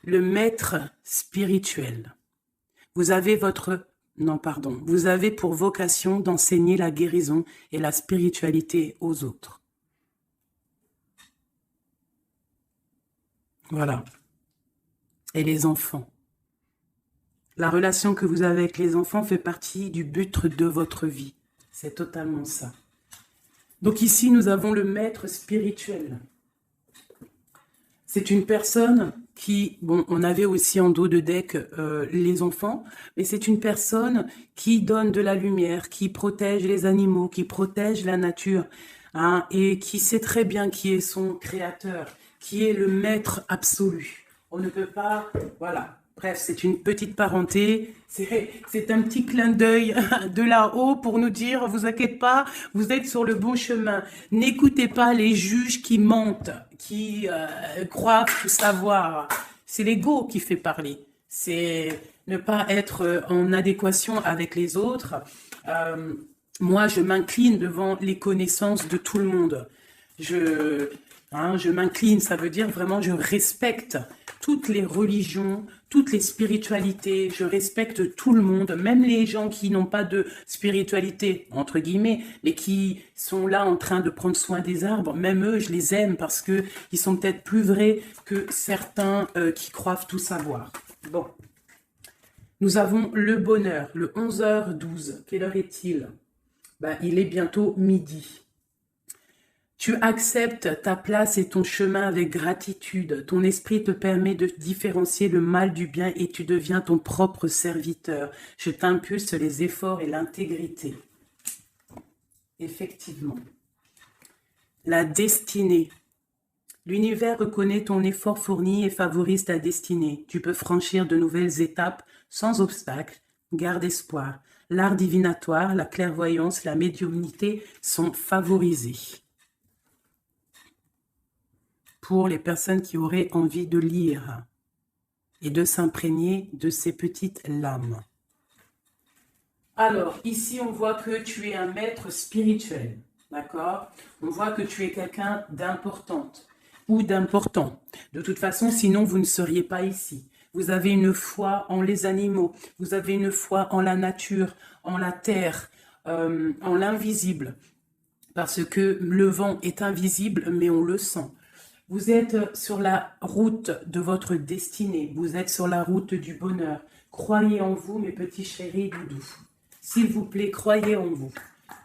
le maître spirituel. Vous avez vous avez pour vocation d'enseigner la guérison et la spiritualité aux autres. Voilà. Et les enfants. La relation que vous avez avec les enfants fait partie du but de votre vie. C'est totalement ça. Donc ici, nous avons le maître spirituel. C'est une personne qui, bon, on avait aussi en dos de deck les enfants, mais c'est une personne qui donne de la lumière, qui protège les animaux, qui protège la nature, hein, et qui sait très bien qui est son créateur, qui est le maître absolu. On ne peut pas, voilà. Bref, c'est une petite parenté, c'est un petit clin d'œil de là-haut pour nous dire, vous inquiétez pas, vous êtes sur le bon chemin. N'écoutez pas les juges qui mentent, qui croient tout savoir. C'est l'ego qui fait parler. C'est ne pas être en adéquation avec les autres. Moi, je m'incline devant les connaissances de tout le monde. Je m'incline, ça veut dire vraiment je respecte toutes les religions, toutes les spiritualités, je respecte tout le monde, même les gens qui n'ont pas de spiritualité, entre guillemets, mais qui sont là en train de prendre soin des arbres, même eux, je les aime parce que ils sont peut-être plus vrais que certains qui croient tout savoir. Bon, nous avons le bonheur, le 11h12, quelle heure est-il? Ben, il est bientôt midi. Tu acceptes ta place et ton chemin avec gratitude. Ton esprit te permet de différencier le mal du bien et tu deviens ton propre serviteur. Je t'impulse les efforts et l'intégrité. Effectivement. La destinée. L'univers reconnaît ton effort fourni et favorise ta destinée. Tu peux franchir de nouvelles étapes sans obstacle. Garde espoir. L'art divinatoire, la clairvoyance, la médiumnité sont favorisés. Pour les personnes qui auraient envie de lire et de s'imprégner de ces petites lames. Alors, ici, on voit que tu es un maître spirituel, d'accord? On voit que tu es quelqu'un d'importante ou d'important. De toute façon, sinon, vous ne seriez pas ici. Vous avez une foi en les animaux, vous avez une foi en la nature, en la terre, en l'invisible. Parce que le vent est invisible, mais on le sent. Vous êtes sur la route de votre destinée. Vous êtes sur la route du bonheur. Croyez en vous, mes petits chéris doudous. S'il vous plaît, croyez en vous.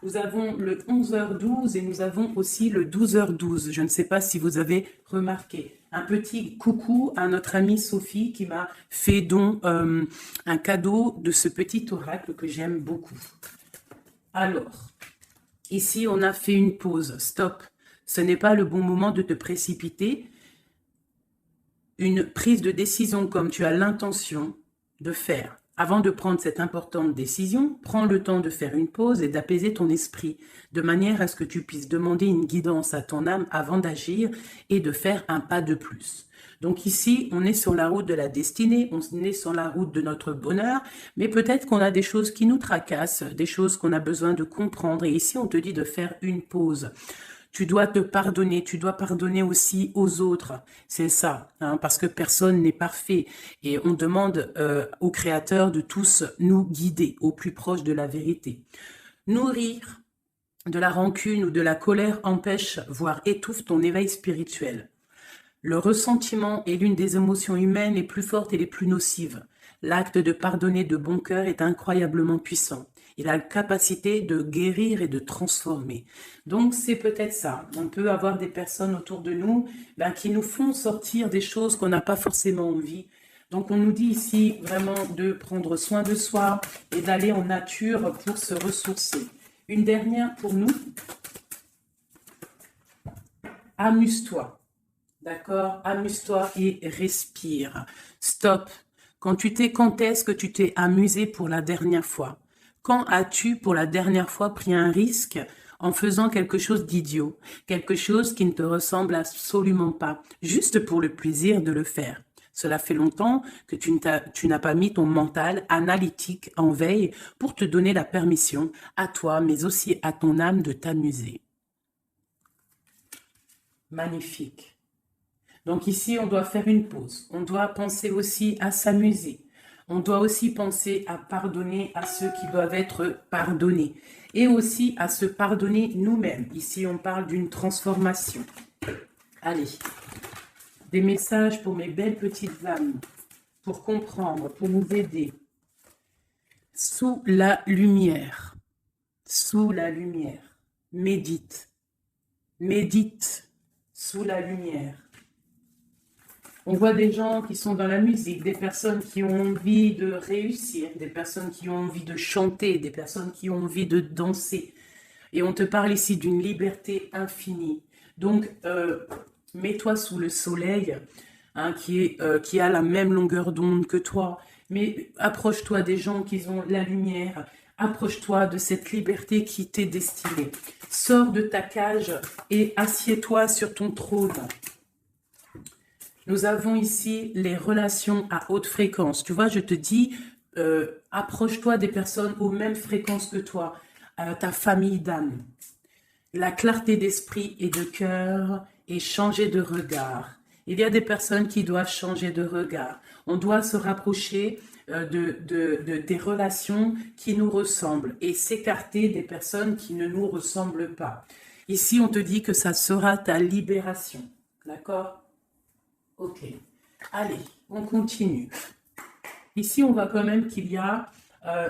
Nous avons le 11h12 et nous avons aussi le 12h12. Je ne sais pas si vous avez remarqué. Un petit coucou à notre amie Sophie qui m'a fait don un cadeau de ce petit oracle que j'aime beaucoup. Alors, ici on a fait une pause. Stop. Ce n'est pas le bon moment de te précipiter. Une prise de décision comme tu as l'intention de faire. Avant de prendre cette importante décision, prends le temps de faire une pause et d'apaiser ton esprit, de manière à ce que tu puisses demander une guidance à ton âme avant d'agir et de faire un pas de plus. Donc ici, on est sur la route de la destinée, on est sur la route de notre bonheur, mais peut-être qu'on a des choses qui nous tracassent, des choses qu'on a besoin de comprendre. Et ici, on te dit de faire une pause. Tu dois te pardonner, tu dois pardonner aussi aux autres. C'est ça, hein, parce que personne n'est parfait. Et on demande au Créateur de tous nous guider au plus proche de la vérité. Nourrir de la rancune ou de la colère empêche, voire étouffe ton éveil spirituel. Le ressentiment est l'une des émotions humaines les plus fortes et les plus nocives. L'acte de pardonner de bon cœur est incroyablement puissant. Il a la capacité de guérir et de transformer. Donc, c'est peut-être ça. On peut avoir des personnes autour de nous qui nous font sortir des choses qu'on n'a pas forcément envie. Donc, on nous dit ici vraiment de prendre soin de soi et d'aller en nature pour se ressourcer. Une dernière pour nous. Amuse-toi. D'accord? Amuse-toi et respire. Stop. Quand est-ce que tu t'es amusé pour la dernière fois? Quand as-tu pour la dernière fois pris un risque en faisant quelque chose d'idiot, quelque chose qui ne te ressemble absolument pas, juste pour le plaisir de le faire? Cela fait longtemps que tu n'as pas mis ton mental analytique en veille pour te donner la permission à toi, mais aussi à ton âme de t'amuser. Magnifique. Donc ici, on doit faire une pause. On doit penser aussi à s'amuser. On doit aussi penser à pardonner à ceux qui doivent être pardonnés. Et aussi à se pardonner nous-mêmes. Ici, on parle d'une transformation. Allez, des messages pour mes belles petites âmes, pour comprendre, pour nous aider. Sous la lumière. Sous la lumière. Médite. Médite sous la lumière. On voit des gens qui sont dans la musique, des personnes qui ont envie de réussir, des personnes qui ont envie de chanter, des personnes qui ont envie de danser. Et on te parle ici d'une liberté infinie. Donc, mets-toi sous le soleil, hein, qui a la même longueur d'onde que toi. Mais approche-toi des gens qui ont la lumière. Approche-toi de cette liberté qui t'est destinée. Sors de ta cage et assieds-toi sur ton trône. Nous avons ici les relations à haute fréquence. Tu vois, je te dis, approche-toi des personnes aux mêmes fréquences que toi, ta famille d'âme. La clarté d'esprit et de cœur et changer de regard. Il y a des personnes qui doivent changer de regard. On doit se rapprocher des relations qui nous ressemblent et s'écarter des personnes qui ne nous ressemblent pas. Ici, on te dit que ça sera ta libération. D'accord ? Ok. Allez, on continue. Ici, on voit quand même qu'il y a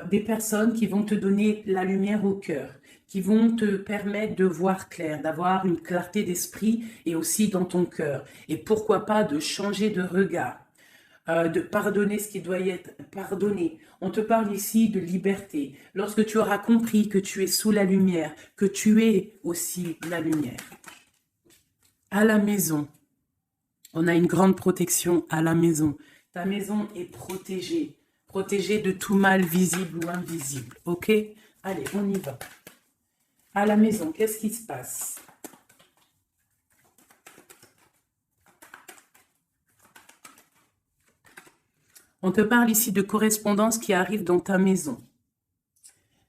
des personnes qui vont te donner la lumière au cœur, qui vont te permettre de voir clair, d'avoir une clarté d'esprit et aussi dans ton cœur. Et pourquoi pas de changer de regard, de pardonner ce qui doit être pardonné. On te parle ici de liberté. Lorsque tu auras compris que tu es sous la lumière, que tu es aussi la lumière. À la maison. On a une grande protection à la maison. Ta maison est protégée. Protégée de tout mal visible ou invisible. Ok? Allez, on y va. À la maison, qu'est-ce qui se passe? On te parle ici de correspondance qui arrive dans ta maison.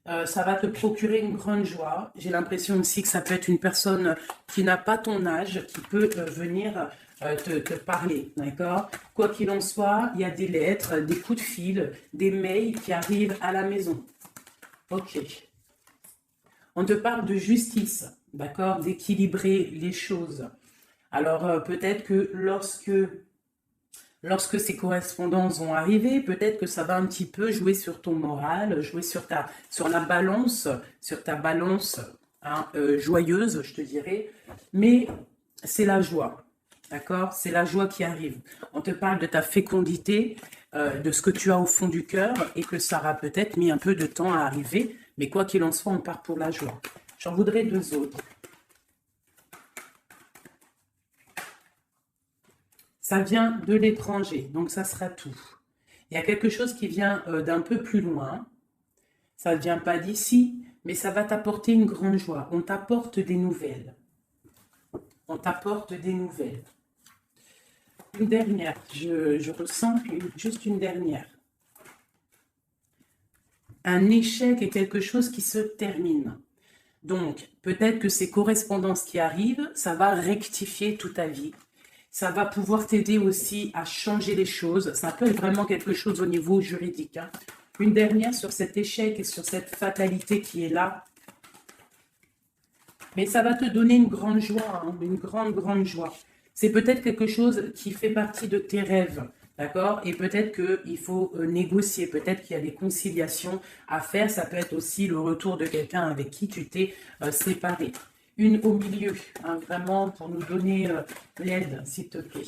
Ça va te procurer une grande joie. J'ai l'impression aussi que ça peut être une personne qui n'a pas ton âge, qui peut venir te parler, d'accord? Quoi qu'il en soit, il y a des lettres, des coups de fil, des mails qui arrivent à la maison. Ok. On te parle de justice, d'accord? D'équilibrer les choses. Alors, peut-être que lorsque ces correspondances vont arriver, peut-être que ça va un petit peu jouer sur ton moral, jouer sur ta balance hein, joyeuse, je te dirais. Mais c'est la joie, d'accord? C'est la joie qui arrive. On te parle de ta fécondité, de ce que tu as au fond du cœur et que ça aura peut-être mis un peu de temps à arriver. Mais quoi qu'il en soit, on part pour la joie. J'en voudrais 2 autres. Ça vient de l'étranger, donc ça sera tout. Il y a quelque chose qui vient d'un peu plus loin. Ça ne vient pas d'ici, mais ça va t'apporter une grande joie. On t'apporte des nouvelles. On t'apporte des nouvelles. Une dernière, je ressens juste une dernière. Un échec est quelque chose qui se termine. Donc, peut-être que ces correspondances qui arrivent, ça va rectifier toute ta vie. Ça va pouvoir t'aider aussi à changer les choses. Ça peut être vraiment quelque chose au niveau juridique. Hein. Une dernière sur cet échec et sur cette fatalité qui est là. Mais ça va te donner une grande joie, hein, une grande joie. C'est peut-être quelque chose qui fait partie de tes rêves, d'accord? Et peut-être qu'il faut négocier, peut-être qu'il y a des conciliations à faire. Ça peut être aussi le retour de quelqu'un avec qui tu t'es séparé. Une au milieu, hein, vraiment pour nous donner l'aide, s'il te plaît.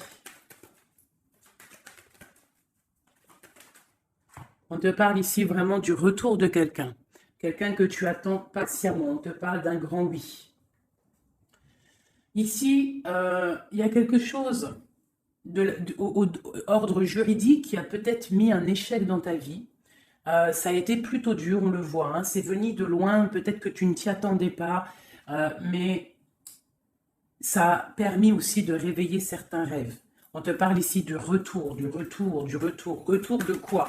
On te parle ici vraiment du retour de quelqu'un. Quelqu'un que tu attends patiemment. On te parle d'un grand oui. Ici, il y a quelque chose au ordre juridique qui a peut-être mis un échec dans ta vie. Ça a été plutôt dur, on le voit. Hein, c'est venu de loin, peut-être que tu ne t'y attendais pas. Mais ça a permis aussi de réveiller certains rêves. On te parle ici du retour, du retour, du retour. Retour de quoi?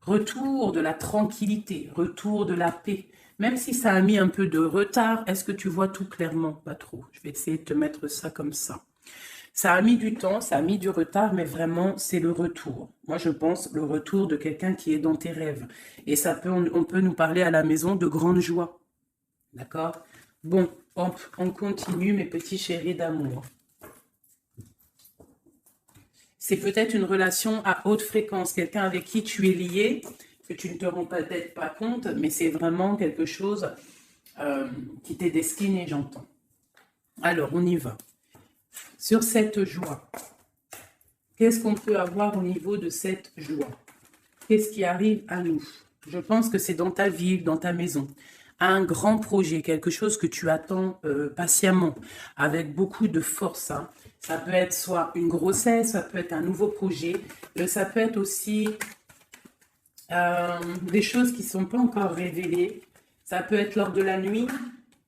Retour de la tranquillité, retour de la paix. Même si ça a mis un peu de retard, est-ce que tu vois tout clairement? Pas trop. Je vais essayer de te mettre ça comme ça. Ça a mis du temps, ça a mis du retard, mais vraiment, c'est le retour. Moi, je pense le retour de quelqu'un qui est dans tes rêves. Et ça peut, on peut nous parler à la maison de grande joie. D'accord? Bon, hop, on continue, mes petits chéris d'amour. C'est peut-être une relation à haute fréquence, quelqu'un avec qui tu es lié, que tu ne te rends peut-être pas compte, mais c'est vraiment quelque chose qui t'est destiné, j'entends. Alors, on y va. Sur cette joie, qu'est-ce qu'on peut avoir au niveau de cette joie? Qu'est-ce qui arrive à nous? Je pense que c'est dans ta ville, dans ta maison. Un grand projet, quelque chose que tu attends patiemment, avec beaucoup de force. Hein. Ça peut être soit une grossesse, ça peut être un nouveau projet, ça peut être aussi des choses qui ne sont pas encore révélées. Ça peut être lors de la nuit.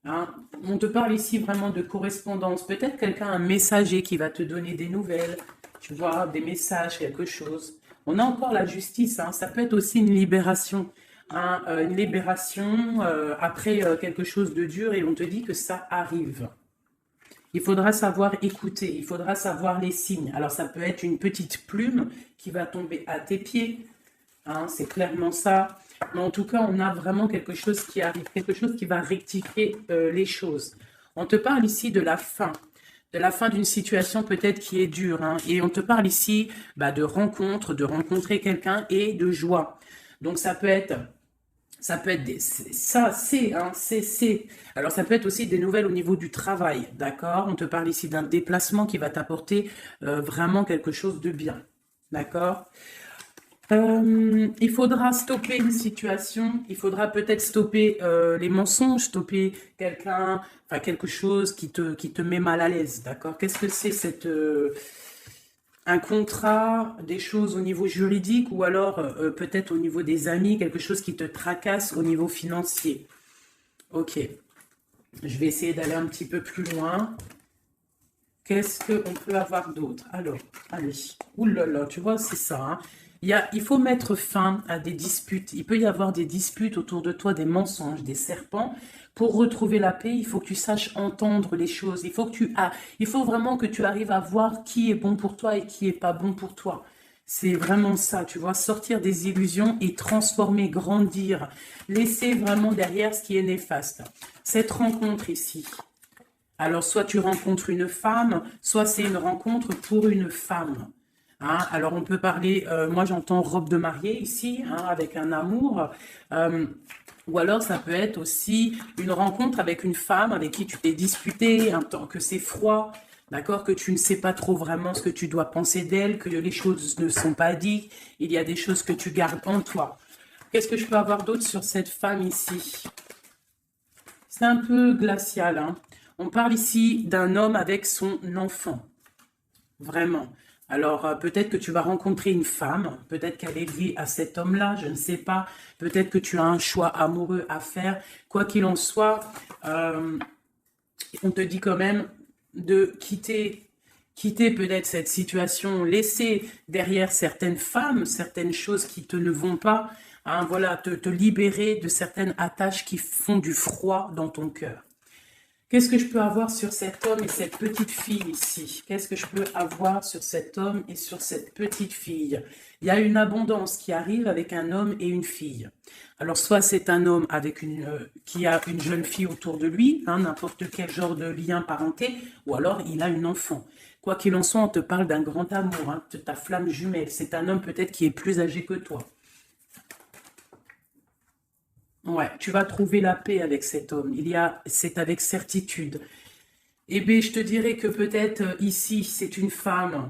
Hein. On te parle ici vraiment de correspondance. Peut-être quelqu'un, un messager qui va te donner des nouvelles, tu vois, des messages, quelque chose. On a encore la justice, hein. Ça peut être aussi une libération. Hein, une libération après quelque chose de dur et on te dit que ça arrive. Il faudra savoir écouter, il faudra savoir les signes. Alors ça peut être une petite plume qui va tomber à tes pieds, hein, c'est clairement ça. Mais en tout cas, on a vraiment quelque chose qui arrive, quelque chose qui va rectifier les choses. On te parle ici de la fin d'une situation peut-être qui est dure. Hein, et on te parle ici de rencontre, de rencontrer quelqu'un et de joie. Donc ça peut être Alors ça peut être aussi des nouvelles au niveau du travail, d'accord? On te parle ici d'un déplacement qui va t'apporter vraiment quelque chose de bien, d'accord? Il faudra stopper une situation, il faudra peut-être stopper les mensonges, stopper quelqu'un, enfin quelque chose qui te met mal à l'aise, d'accord? Qu'est-ce que c'est cette... un contrat, des choses au niveau juridique ou alors peut-être au niveau des amis, quelque chose qui te tracasse au niveau financier. Ok, je vais essayer d'aller un petit peu plus loin. Qu'est-ce qu'on peut avoir d'autre? Alors, allez, oulala, tu vois, c'est ça. Hein. Il faut mettre fin à des disputes. Il peut y avoir des disputes autour de toi, des mensonges, des serpents. Pour retrouver la paix, il faut que tu saches entendre les choses. Il faut vraiment que tu arrives à voir qui est bon pour toi et qui est pas bon pour toi. C'est vraiment ça, tu vois, sortir des illusions et transformer, grandir. Laisser vraiment derrière ce qui est néfaste. Cette rencontre ici. Alors, soit tu rencontres une femme, soit c'est une rencontre pour une femme. Hein, alors, on peut parler, moi j'entends robe de mariée ici, hein, avec un amour. Ou alors, ça peut être aussi une rencontre avec une femme avec qui tu t'es disputé, un temps que c'est froid, d'accord, que tu ne sais pas trop vraiment ce que tu dois penser d'elle, que les choses ne sont pas dites, il y a des choses que tu gardes en toi. Qu'est-ce que je peux avoir d'autre sur cette femme ici? C'est un peu glacial, hein. On parle ici d'un homme avec son enfant. Vraiment. Alors, peut-être que tu vas rencontrer une femme, peut-être qu'elle est liée à cet homme-là, je ne sais pas. Peut-être que tu as un choix amoureux à faire. Quoi qu'il en soit, on te dit quand même de quitter peut-être cette situation, laisser derrière certaines femmes, certaines choses qui ne vont pas, hein, voilà, te libérer de certaines attaches qui font du froid dans ton cœur. Qu'est-ce que je peux avoir sur cet homme et cette petite fille ici? Qu'est-ce que je peux avoir sur cet homme et sur cette petite fille? Il y a une abondance qui arrive avec un homme et une fille. Alors, soit c'est un homme avec qui a une jeune fille autour de lui, hein, n'importe quel genre de lien parenté, ou alors il a une enfant. Quoi qu'il en soit, on te parle d'un grand amour, hein, de ta flamme jumelle. C'est un homme peut-être qui est plus âgé que toi. Ouais, tu vas trouver la paix avec cet homme. C'est avec certitude. Eh bien, je te dirais que peut-être ici, c'est une femme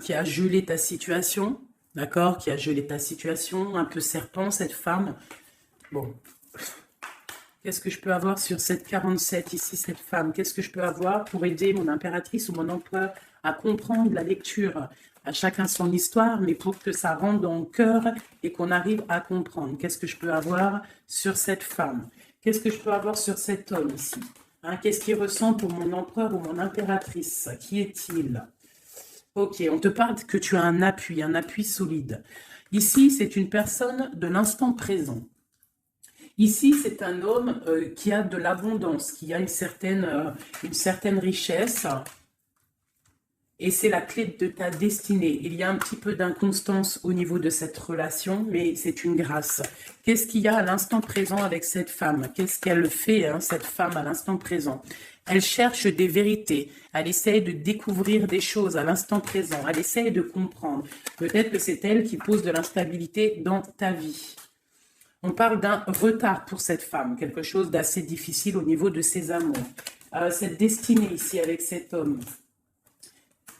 qui a gelé ta situation, d'accord? Qui a gelé ta situation, un peu serpent, cette femme. Bon, qu'est-ce que je peux avoir sur cette 47 ici, cette femme? Qu'est-ce que je peux avoir pour aider mon impératrice ou mon empereur à comprendre la lecture? À chacun son histoire, mais pour que ça rentre dans le cœur et qu'on arrive à comprendre. Qu'est-ce que je peux avoir sur cette femme? Qu'est-ce que je peux avoir sur cet homme ici? Hein, qu'est-ce qu'il ressent pour mon empereur ou mon impératrice? Qui est-il? Ok, on te parle que tu as un appui solide. Ici, c'est une personne de l'instant présent. Ici, c'est un homme qui a de l'abondance, qui a une certaine richesse. Et c'est la clé de ta destinée. Il y a un petit peu d'inconstance au niveau de cette relation, mais c'est une grâce. Qu'est-ce qu'il y a à l'instant présent avec cette femme? Qu'est-ce qu'elle fait, hein, cette femme, à l'instant présent? Elle cherche des vérités. Elle essaye de découvrir des choses à l'instant présent. Elle essaye de comprendre. Peut-être que c'est elle qui pose de l'instabilité dans ta vie. On parle d'un retard pour cette femme, quelque chose d'assez difficile au niveau de ses amours. Cette destinée ici avec cet homme,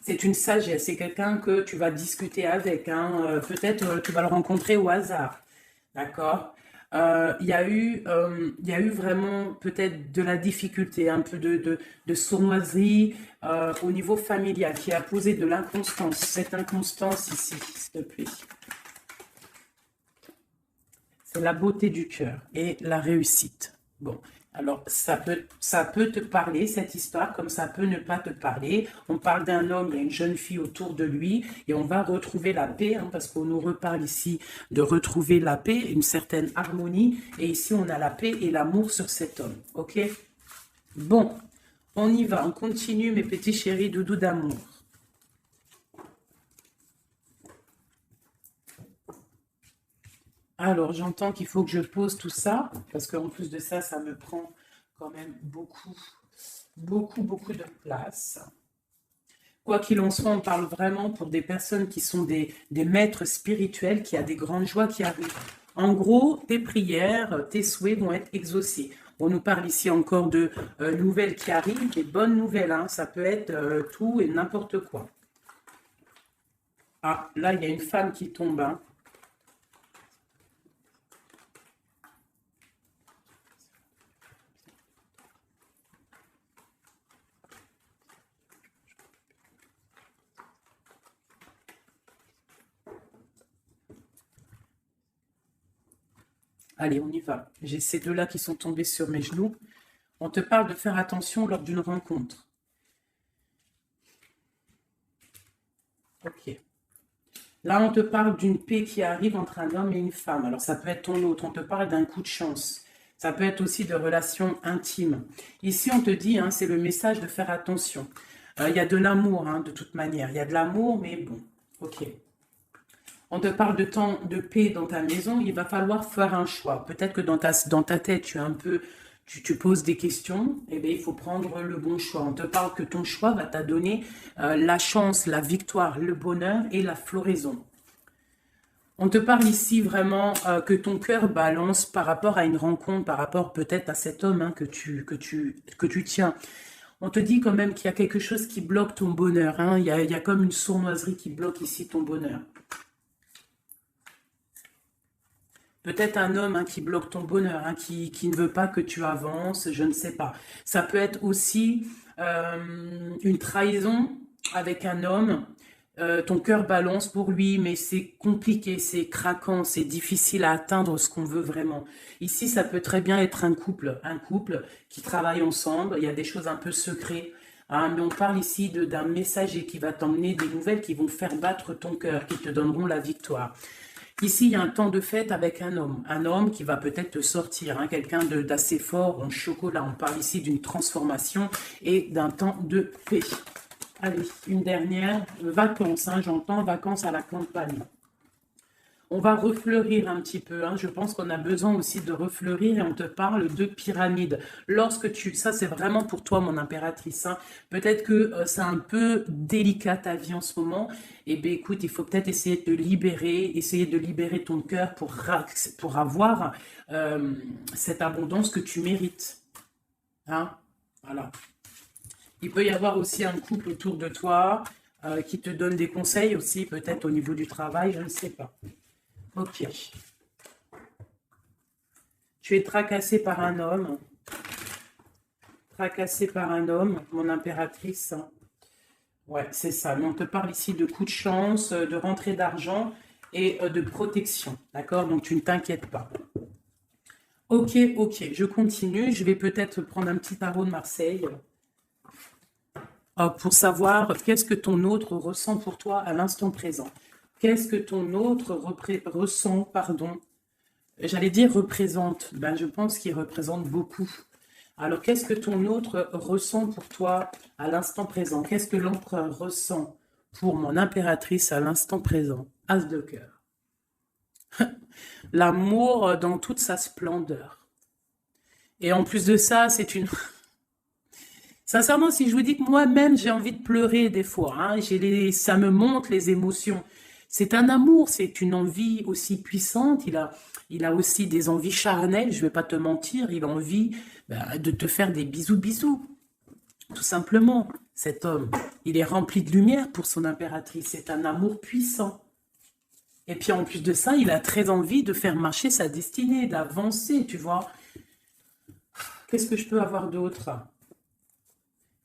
c'est une sagesse, c'est quelqu'un que tu vas discuter avec, hein. Peut-être tu vas le rencontrer au hasard, d'accord? Il y a eu vraiment peut-être de la difficulté, un peu de sournoiserie au niveau familial qui a posé de l'inconstance. Cette inconstance ici, s'il te plaît. C'est la beauté du cœur et la réussite. Bon, alors ça peut te parler, cette histoire, comme ça peut ne pas te parler. On parle d'un homme, il y a une jeune fille autour de lui, et on va retrouver la paix, hein, parce qu'on nous reparle ici de retrouver la paix, une certaine harmonie, et ici on a la paix et l'amour sur cet homme, ok? Bon, on y va, on continue mes petits chéris doudous d'amour. Alors, j'entends qu'il faut que je pose tout ça, parce qu'en plus de ça, ça me prend quand même beaucoup de place. Quoi qu'il en soit, on parle vraiment pour des personnes qui sont des maîtres spirituels, qui a des grandes joies qui arrivent. En gros, tes prières, tes souhaits vont être exaucés. On nous parle ici encore de nouvelles qui arrivent, des bonnes nouvelles, hein, ça peut être tout et n'importe quoi. Ah, là, il y a une femme qui tombe, hein. Allez, on y va. J'ai ces deux-là qui sont tombés sur mes genoux. On te parle de faire attention lors d'une rencontre. Ok. Là, on te parle d'une paix qui arrive entre un homme et une femme. Alors, ça peut être ton autre. On te parle d'un coup de chance. Ça peut être aussi de relations intimes. Ici, on te dit, hein, c'est le message de faire attention. Il y a de l'amour, hein, de toute manière. Il y a de l'amour, mais bon, ok. On te parle de temps de paix dans ta maison, il va falloir faire un choix. Peut-être que dans ta tête, tu poses des questions, et bien il faut prendre le bon choix. On te parle que ton choix va t'adonner la chance, la victoire, le bonheur et la floraison. On te parle ici vraiment que ton cœur balance par rapport à une rencontre, par rapport peut-être à cet homme, hein, que tu tiens. On te dit quand même qu'il y a quelque chose qui bloque ton bonheur, hein. Il y a comme une sournoiserie qui bloque ici ton bonheur. Peut-être un homme, hein, qui bloque ton bonheur, hein, qui ne veut pas que tu avances, je ne sais pas. Ça peut être aussi une trahison avec un homme. Ton cœur balance pour lui, mais c'est compliqué, c'est craquant, c'est difficile à atteindre ce qu'on veut vraiment. Ici, ça peut très bien être un couple qui travaille ensemble. Il y a des choses un peu secrètes. Hein, mais on parle ici d'un messager qui va t'emmener des nouvelles qui vont faire battre ton cœur, qui te donneront la victoire. Ici, il y a un temps de fête avec un homme qui va peut-être te sortir, hein, quelqu'un d'assez fort en chocolat. On parle ici d'une transformation et d'un temps de paix. Allez, une dernière, vacances, hein, j'entends vacances à la campagne. On va refleurir un petit peu, hein. Je pense qu'on a besoin aussi de refleurir et on te parle de pyramide. Ça c'est vraiment pour toi mon impératrice, hein. Peut-être que c'est un peu délicat ta vie en ce moment. Eh bien écoute, il faut peut-être essayer de libérer ton cœur pour avoir cette abondance que tu mérites. Hein? Voilà. Il peut y avoir aussi un couple autour de toi qui te donne des conseils aussi, peut-être au niveau du travail, je ne sais pas. Ok. Tu es tracassé par un homme. Tracassé par un homme, mon impératrice. Ouais, c'est ça. Mais on te parle ici de coups de chance, de rentrée d'argent et de protection. D'accord? Donc, tu ne t'inquiètes pas. Ok, ok. Je continue. Je vais peut-être prendre un petit tarot de Marseille pour savoir qu'est-ce que ton autre ressent pour toi à l'instant présent. Qu'est-ce que ton autre ressent, pardon, j'allais dire représente. Ben, je pense qu'il représente beaucoup. Alors, qu'est-ce que ton autre ressent pour toi à l'instant présent? Qu'est-ce que l'empereur ressent pour mon impératrice à l'instant présent? As de cœur. L'amour dans toute sa splendeur. Et en plus de ça, c'est une... Sincèrement, si je vous dis que moi-même, j'ai envie de pleurer des fois, hein, ça me monte les émotions. C'est un amour, c'est une envie aussi puissante. Il a aussi des envies charnelles, je vais pas te mentir. Il a envie de te faire des bisous, bisous. Tout simplement, cet homme, il est rempli de lumière pour son impératrice. C'est un amour puissant. Et puis en plus de ça, il a très envie de faire marcher sa destinée, d'avancer, tu vois. Qu'est-ce que je peux avoir d'autre?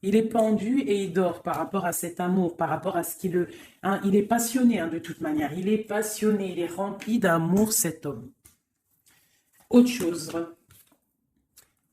Il est pendu et il dort par rapport à cet amour, par rapport à ce qu'il... Hein, il est passionné hein, de toute manière. Il est passionné, il est rempli d'amour, cet homme. Autre chose.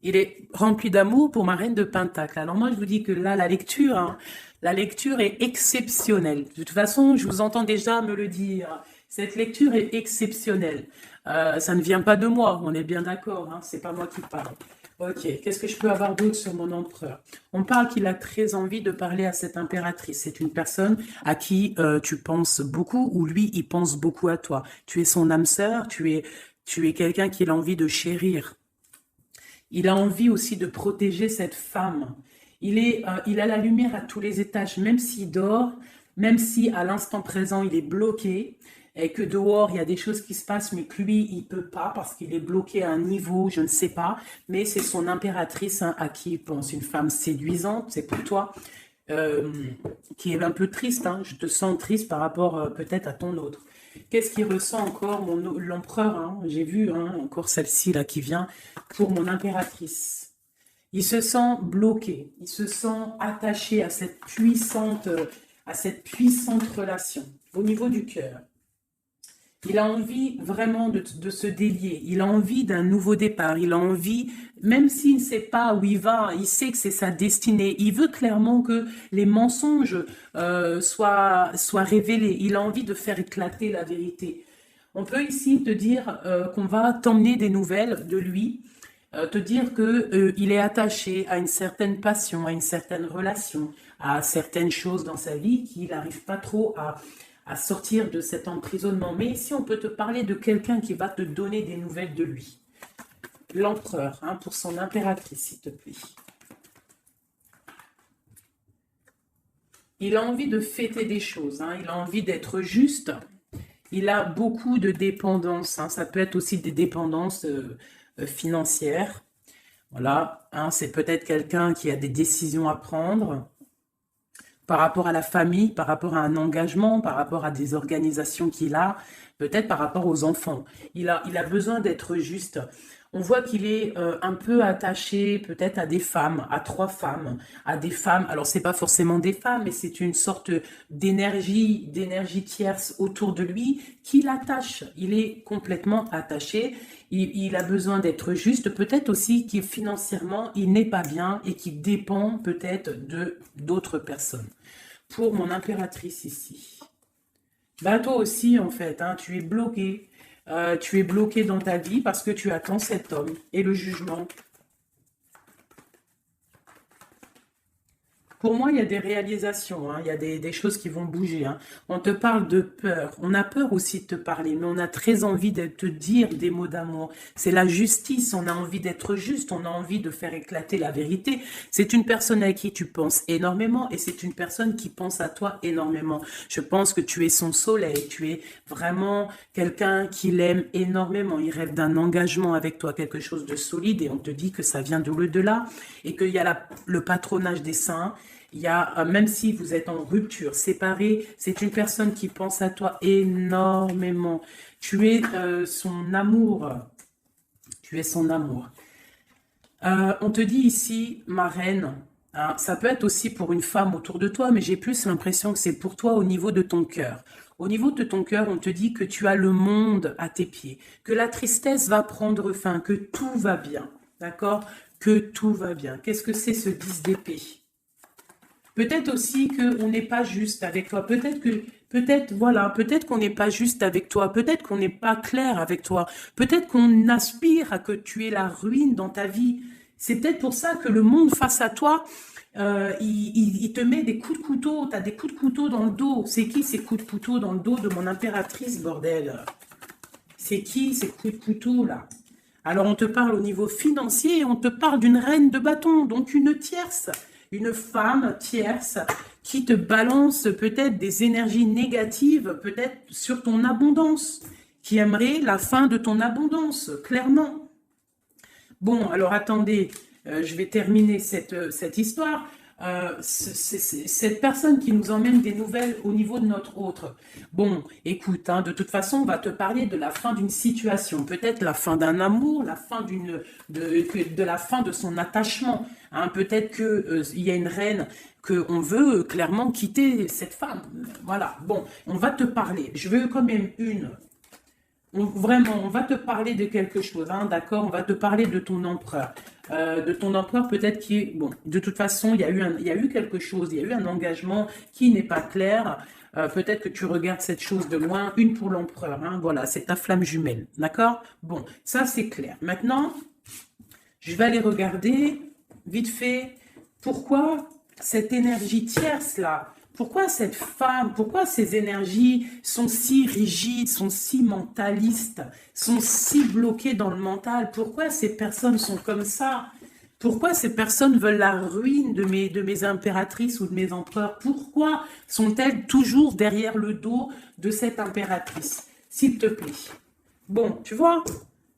Il est rempli d'amour pour ma reine de Pentacle. Alors moi, je vous dis que là, la lecture est exceptionnelle. De toute façon, je vous entends déjà me le dire. Cette lecture est exceptionnelle. Ça ne vient pas de moi, on est bien d'accord. Hein, c'est pas moi qui parle. Ok, qu'est-ce que je peux avoir d'autre sur mon empereur? On parle qu'il a très envie de parler à cette impératrice. C'est une personne à qui tu penses beaucoup ou lui, il pense beaucoup à toi. Tu es son âme sœur, tu es quelqu'un qu'il a envie de chérir. Il a envie aussi de protéger cette femme. Il a la lumière à tous les étages, même s'il dort, même si à l'instant présent, il est bloqué, et que dehors, il y a des choses qui se passent, mais que lui, il peut pas parce qu'il est bloqué à un niveau, je ne sais pas, mais c'est son impératrice hein, à qui il pense. Une femme séduisante, c'est pour toi, qui est un peu triste, hein, je te sens triste par rapport peut-être à ton autre. Qu'est-ce qu'il ressent encore, l'empereur hein, j'ai vu hein, encore celle-ci là qui vient, pour mon impératrice. Il se sent bloqué, il se sent attaché à cette puissante relation au niveau du cœur. Il a envie vraiment de se délier, il a envie d'un nouveau départ, il a envie, même s'il ne sait pas où il va, il sait que c'est sa destinée, il veut clairement que les mensonges soient révélés, il a envie de faire éclater la vérité. On peut ici te dire qu'on va t'emmener des nouvelles de lui, te dire que il est attaché à une certaine passion, à une certaine relation, à certaines choses dans sa vie qu'il n'arrive pas trop à sortir de cet emprisonnement. Mais ici, on peut te parler de quelqu'un qui va te donner des nouvelles de lui. L'empereur, hein, pour son impératrice, s'il te plaît. Il a envie de fêter des choses, hein, il a envie d'être juste. Il a beaucoup de dépendances, hein, ça peut être aussi des dépendances financières. Voilà, hein, c'est peut-être quelqu'un qui a des décisions à prendre par rapport à la famille, par rapport à un engagement, par rapport à des organisations qu'il a, peut-être par rapport aux enfants. Il a besoin d'être juste. On voit qu'il est un peu attaché peut-être à des femmes, à 3 femmes, à des femmes. Alors, c'est pas forcément des femmes, mais c'est une sorte d'énergie tierce autour de lui qui l'attache. Il est complètement attaché. Il a besoin d'être juste. Peut-être aussi qu'il financièrement, il n'est pas bien et qu'il dépend peut-être d'autres personnes. Pour mon impératrice ici. Ben, toi aussi, en fait, hein, tu es bloqué. Tu es bloqué dans ta vie parce que tu attends cet homme et le jugement. Pour moi, il y a des réalisations, hein, il y a des choses qui vont bouger. Hein. On te parle de peur. On a peur aussi de te parler, mais on a très envie de te dire des mots d'amour. C'est la justice, on a envie d'être juste, on a envie de faire éclater la vérité. C'est une personne à qui tu penses énormément et c'est une personne qui pense à toi énormément. Je pense que tu es son soleil, tu es vraiment quelqu'un qui l'aime énormément. Il rêve d'un engagement avec toi, quelque chose de solide et on te dit que ça vient de l'au-delà et qu'il y a le patronage des saints. Il y a, même si vous êtes en rupture, séparé, c'est une personne qui pense à toi énormément. Tu es son amour. Tu es son amour. On te dit ici, ma reine, hein, ça peut être aussi pour une femme autour de toi, mais j'ai plus l'impression que c'est pour toi au niveau de ton cœur. Au niveau de ton cœur, on te dit que tu as le monde à tes pieds, que la tristesse va prendre fin, que tout va bien, d'accord? Que tout va bien. Qu'est-ce que c'est ce 10 d'épée? Peut-être aussi qu'on n'est pas juste avec toi. Peut-être qu'on n'est pas juste avec toi. Peut-être qu'on n'est pas clair avec toi. Peut-être qu'on aspire à que tu aies la ruine dans ta vie. C'est peut-être pour ça que le monde face à toi, il te met des coups de couteau. Tu as des coups de couteau dans le dos. C'est qui ces coups de couteau dans le dos de mon impératrice, bordel? C'est qui ces coups de couteau là? Alors on te parle au niveau financier, on te parle d'une reine de bâton, donc une tierce, une femme tierce qui te balance peut-être des énergies négatives, peut-être sur ton abondance, qui aimerait la fin de ton abondance, clairement. Bon, alors attendez, je vais terminer cette histoire. Cette personne qui nous emmène des nouvelles au niveau de notre autre. Bon, écoute, hein, de toute façon, on va te parler de la fin d'une situation, peut-être la fin d'un amour, la fin de la fin de son attachement. Hein, peut-être que il y a une reine qu'on veut clairement quitter cette femme. Voilà. Bon, on va te parler. Je veux quand même vraiment, on va te parler de quelque chose, hein, d'accord? On va te parler de ton empereur. De ton empereur peut-être qui est... Bon, de toute façon, il y a eu quelque chose, il y a eu un engagement qui n'est pas clair. Peut-être que tu regardes cette chose de loin, une pour l'empereur, hein, voilà, c'est ta flamme jumelle, d'accord? Bon, ça c'est clair. Maintenant, je vais aller regarder, vite fait, pourquoi cette énergie tierce-là, pourquoi cette femme, pourquoi ces énergies sont si rigides, sont si mentalistes, sont si bloquées dans le mental? Pourquoi ces personnes sont comme ça? Pourquoi ces personnes veulent la ruine de mes impératrices ou de mes empereurs? Pourquoi sont-elles toujours derrière le dos de cette impératrice? S'il te plaît. Bon, tu vois,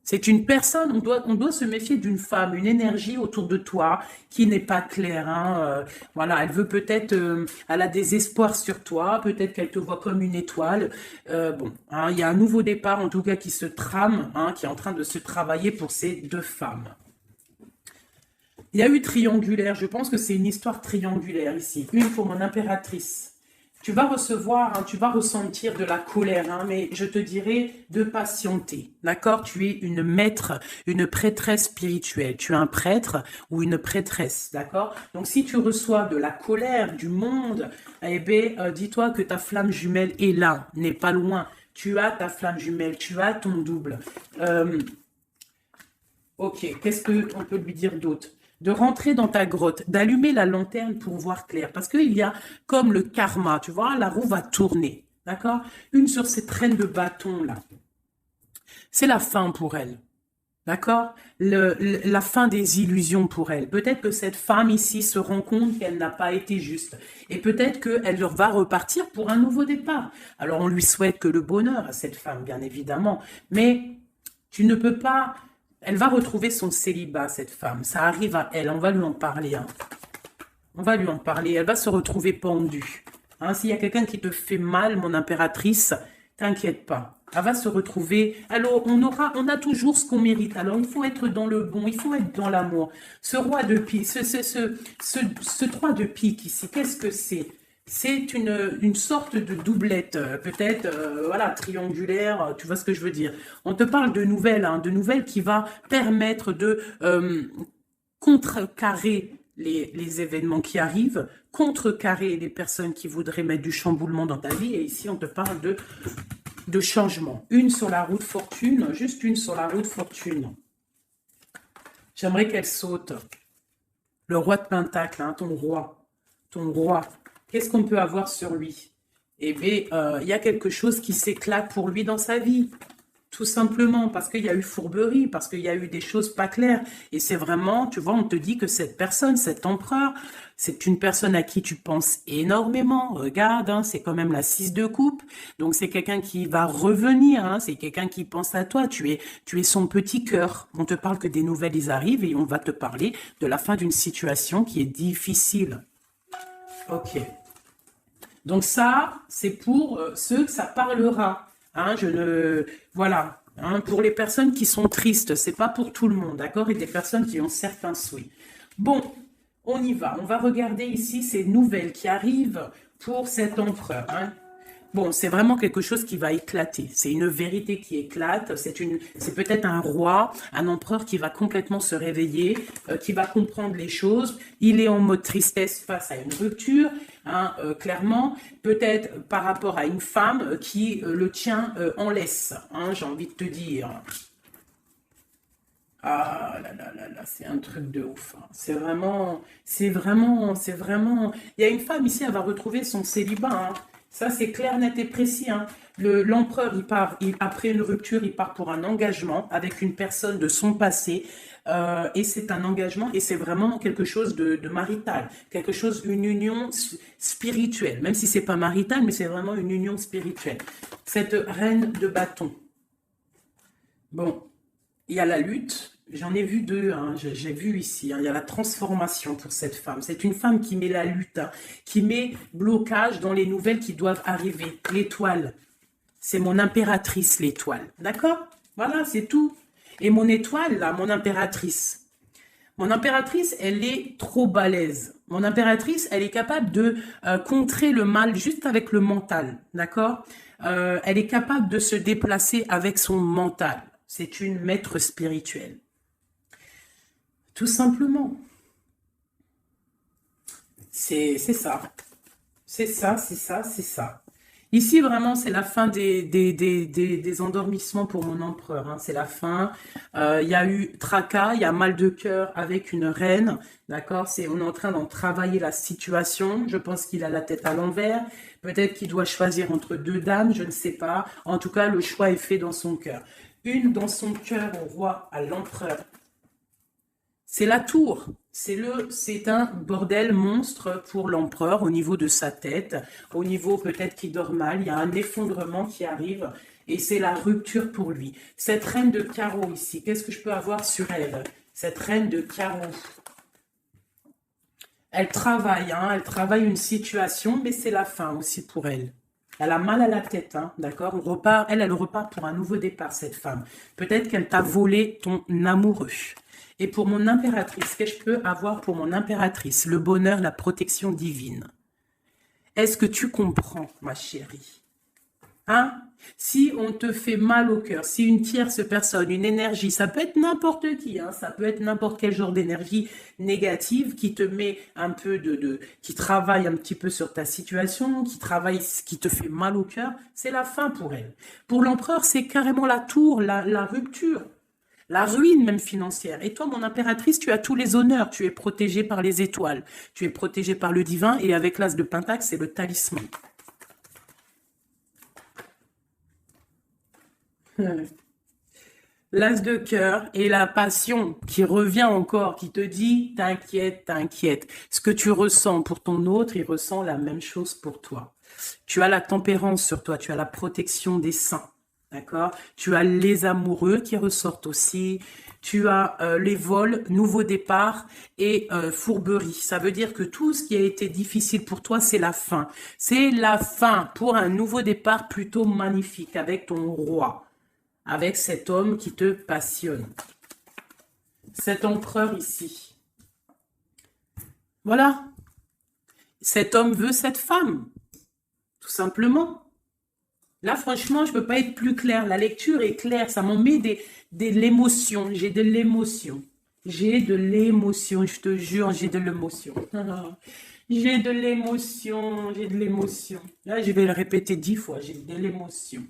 c'est une personne, on doit se méfier d'une femme, une énergie autour de toi qui n'est pas claire. Hein, voilà, elle veut peut-être, elle a des espoirs sur toi, peut-être qu'elle te voit comme une étoile. Bon, hein, il y a un nouveau départ en tout cas qui se trame, hein, qui est en train de se travailler pour ces deux femmes. Il y a eu triangulaire, je pense que c'est une histoire triangulaire ici. Une pour mon impératrice. Tu vas recevoir, hein, tu vas ressentir de la colère, hein, mais je te dirais de patienter, d'accord? Tu es une maître, une prêtresse spirituelle. Tu es un prêtre ou une prêtresse, d'accord? Donc, si tu reçois de la colère du monde, eh bien, dis-toi que ta flamme jumelle est là, n'est pas loin. Tu as ta flamme jumelle, tu as ton double. Ok, qu'est-ce qu'on peut lui dire d'autre? De rentrer dans ta grotte, d'allumer la lanterne pour voir clair. Parce qu'il y a comme le karma, tu vois, la roue va tourner, d'accord? Une sur ces traînes de bâton, là. C'est la fin pour elle, d'accord? La fin des illusions pour elle. Peut-être que cette femme ici se rend compte qu'elle n'a pas été juste. Et peut-être qu'elle va repartir pour un nouveau départ. Alors, on lui souhaite que le bonheur à cette femme, bien évidemment. Mais tu ne peux pas... Elle va retrouver son célibat, cette femme. Ça arrive à elle. On va lui en parler. Hein. On va lui en parler. Elle va se retrouver pendue. Hein, s'il y a quelqu'un qui te fait mal, mon impératrice, t'inquiète pas. Elle va se retrouver. Alors, on a toujours ce qu'on mérite. Alors, il faut être dans le bon. Il faut être dans l'amour. Ce roi de pique, ce 3 de pique ici, qu'est-ce que c'est? C'est une sorte de doublette, peut-être, voilà, triangulaire, tu vois ce que je veux dire. On te parle de nouvelles, hein, de nouvelles qui va permettre de contrecarrer les événements qui arrivent, contrecarrer les personnes qui voudraient mettre du chamboulement dans ta vie. Et ici, on te parle de changement. Une sur la route fortune, juste une sur la route fortune. J'aimerais qu'elle saute. Le roi de Pentacle, hein, ton roi. Qu'est-ce qu'on peut avoir sur lui? Eh bien, il y a quelque chose qui s'éclate pour lui dans sa vie. Tout simplement parce qu'il y a eu fourberie, parce qu'il y a eu des choses pas claires. Et c'est vraiment, tu vois, on te dit que cette personne, cet empereur, c'est une personne à qui tu penses énormément. Regarde, hein, c'est quand même la 6 de coupe. Donc, c'est quelqu'un qui va revenir. Hein, c'est quelqu'un qui pense à toi. Tu es son petit cœur. On te parle que des nouvelles, ils arrivent et on va te parler de la fin d'une situation qui est difficile. Ok. Donc ça, c'est pour ceux que ça parlera. Hein, voilà. Hein, pour les personnes qui sont tristes, c'est pas pour tout le monde, d'accord? Et des personnes qui ont certains souhaits. Bon, on y va. On va regarder ici ces nouvelles qui arrivent pour cet empereur. Hein. Bon, c'est vraiment quelque chose qui va éclater. C'est une vérité qui éclate. C'est peut-être un roi, un empereur qui va complètement se réveiller, qui va comprendre les choses. Il est en mode tristesse face à une rupture, hein, clairement. Peut-être par rapport à une femme qui le tient en laisse, hein, j'ai envie de te dire. Ah là là là là, c'est un truc de ouf, hein. C'est vraiment. Il y a une femme ici, elle va retrouver son célibat, hein. Ça, c'est clair, net et précis, hein. L'empereur, il part, après une rupture, il part pour un engagement avec une personne de son passé. Et c'est un engagement et c'est vraiment quelque chose de marital, quelque chose, une union spirituelle, même si c'est pas marital, mais c'est vraiment une union spirituelle. Cette reine de bâton. Bon, il y a la lutte. J'en ai vu deux, hein, j'ai vu ici, hein, il y a la transformation pour cette femme. C'est une femme qui met la lutte, hein, qui met blocage dans les nouvelles qui doivent arriver. L'étoile, c'est mon impératrice, l'étoile. D'accord? Voilà, c'est tout. Et mon étoile, là, mon impératrice, elle est trop balèze. Mon impératrice, elle est capable de contrer le mal juste avec le mental. D'accord? Elle est capable de se déplacer avec son mental. C'est une maître spirituelle. Tout simplement. C'est ça. C'est ça, c'est ça, c'est ça. Ici, vraiment, c'est la fin des endormissements pour mon empereur, hein. C'est la fin. Il y a eu tracas, il y a mal de cœur avec une reine. D'accord? On est en train d'en travailler la situation. Je pense qu'il a la tête à l'envers. Peut-être qu'il doit choisir entre deux dames, je ne sais pas. En tout cas, le choix est fait dans son cœur. Une dans son cœur au roi, à l'empereur. C'est la tour. C'est un bordel monstre pour l'empereur au niveau de sa tête, au niveau peut-être qu'il dort mal, il y a un effondrement qui arrive et c'est la rupture pour lui. Cette reine de carreau ici, qu'est-ce que je peux avoir sur elle? Cette reine de carreau. Elle travaille, hein, elle travaille une situation, mais c'est la fin aussi pour elle. Elle a mal à la tête, hein, d'accord? Elle repart pour un nouveau départ, cette femme. Peut-être qu'elle t'a volé ton amoureux. Et pour mon impératrice, qu'est-ce que je peux avoir pour mon impératrice? Le bonheur, la protection divine. Est-ce que tu comprends, ma chérie? Hein? Si on te fait mal au cœur, si une tierce personne, une énergie, ça peut être n'importe qui, hein, ça peut être n'importe quel genre d'énergie négative qui te met un peu qui travaille un petit peu sur ta situation, qui te fait mal au cœur, c'est la fin pour elle. Pour l'empereur, c'est carrément la tour, la rupture. La ruine même financière. Et toi, mon impératrice, tu as tous les honneurs. Tu es protégée par les étoiles. Tu es protégée par le divin. Et avec l'as de Pentacle, c'est le talisman. L'as de cœur et la passion qui revient encore, qui te dit, t'inquiète, t'inquiète. Ce que tu ressens pour ton autre, il ressent la même chose pour toi. Tu as la tempérance sur toi. Tu as la protection des saints. D'accord? Tu as les amoureux qui ressortent aussi. Tu as les vols, nouveau départ et fourberie. Ça veut dire que tout ce qui a été difficile pour toi, c'est la fin. C'est la fin pour un nouveau départ plutôt magnifique avec ton roi, avec cet homme qui te passionne. Cet empereur ici. Voilà. Cet homme veut cette femme, tout simplement. Là, franchement, je ne peux pas être plus claire. La lecture est claire. Ça m'en met de l'émotion. J'ai de l'émotion. J'ai de l'émotion. Je te jure, j'ai de l'émotion. J'ai de l'émotion. J'ai de l'émotion. Là, je vais le répéter 10 fois. J'ai de l'émotion.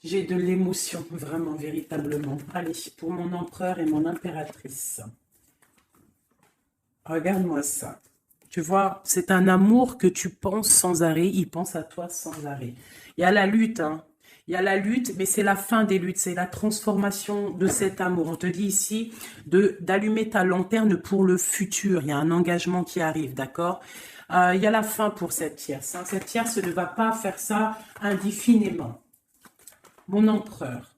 J'ai de l'émotion, vraiment, véritablement. Allez, pour mon empereur et mon impératrice. Regarde-moi ça. Tu vois, c'est un amour que tu penses sans arrêt, il pense à toi sans arrêt. Il y a la lutte, hein. Il y a la lutte, mais c'est la fin des luttes, c'est la transformation de cet amour. On te dit ici d'allumer ta lanterne pour le futur. Il y a un engagement qui arrive, d'accord? Il y a la fin pour cette tierce, hein. Cette tierce ne va pas faire ça indéfiniment. Mon empereur.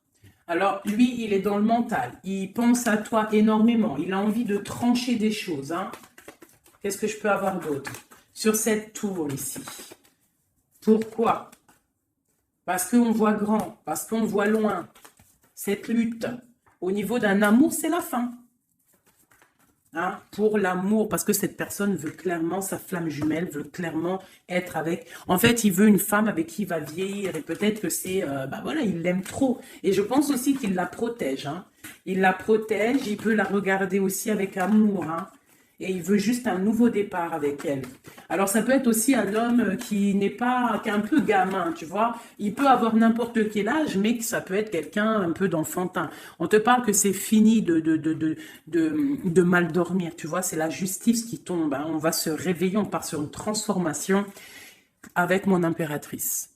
Alors, lui, il est dans le mental. Il pense à toi énormément. Il a envie de trancher des choses, hein. Qu'est-ce que je peux avoir d'autre? Sur cette tour ici. Pourquoi? Parce qu'on voit grand, parce qu'on voit loin. Cette lutte, au niveau d'un amour, c'est la fin. hein, pour l'amour, parce que cette personne veut clairement, sa flamme jumelle veut clairement être avec. En fait, il veut une femme avec qui il va vieillir et peut-être que c'est, bah voilà, il l'aime trop. Et je pense aussi qu'il la protège, hein. Il la protège, il peut la regarder aussi avec amour, hein. Et il veut juste un nouveau départ avec elle. Alors ça peut être aussi un homme qui n'est pas, qui est un peu gamin, tu vois. Il peut avoir n'importe quel âge, mais que ça peut être quelqu'un un peu d'enfantin. On te parle que c'est fini de mal dormir, tu vois. C'est la justice qui tombe, hein. On va se réveiller, on part sur une transformation avec mon impératrice.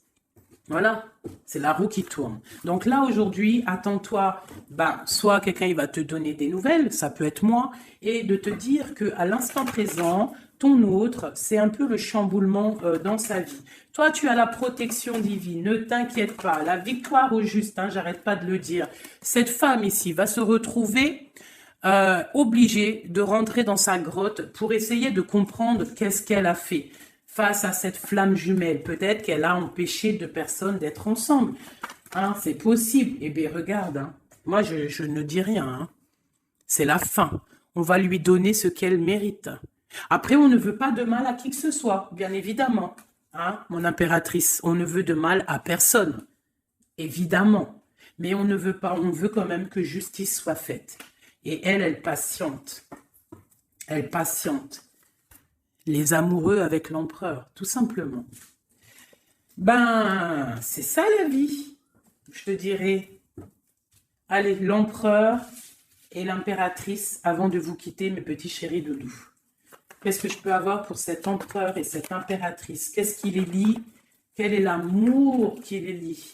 Voilà, c'est la roue qui tourne. Donc là, aujourd'hui, attends-toi, ben, soit quelqu'un il va te donner des nouvelles, ça peut être moi, et de te dire qu'à l'instant présent, ton autre, c'est un peu le chamboulement dans sa vie. Toi, tu as la protection divine, ne t'inquiète pas, la victoire au juste, hein, j'arrête pas de le dire. Cette femme ici va se retrouver obligée de rentrer dans sa grotte pour essayer de comprendre qu'est-ce qu'elle a fait face à cette flamme jumelle. Peut-être qu'elle a empêché deux personnes d'être ensemble. Hein, c'est possible. Eh bien, regarde, hein. Moi, je ne dis rien. Hein. C'est la fin. On va lui donner ce qu'elle mérite. Après, on ne veut pas de mal à qui que ce soit, bien évidemment. Hein, mon impératrice, on ne veut de mal à personne, évidemment. Mais on ne veut pas, on veut quand même que justice soit faite. Et elle, elle patiente. Elle patiente. Les amoureux avec l'empereur, tout simplement. Ben, c'est ça la vie, je te dirais. Allez, l'empereur et l'impératrice, avant de vous quitter, mes petits chéris de loup. Qu'est-ce que je peux avoir pour cet empereur et cette impératrice? Qu'est-ce qui les lie? Quel est l'amour qui les lie?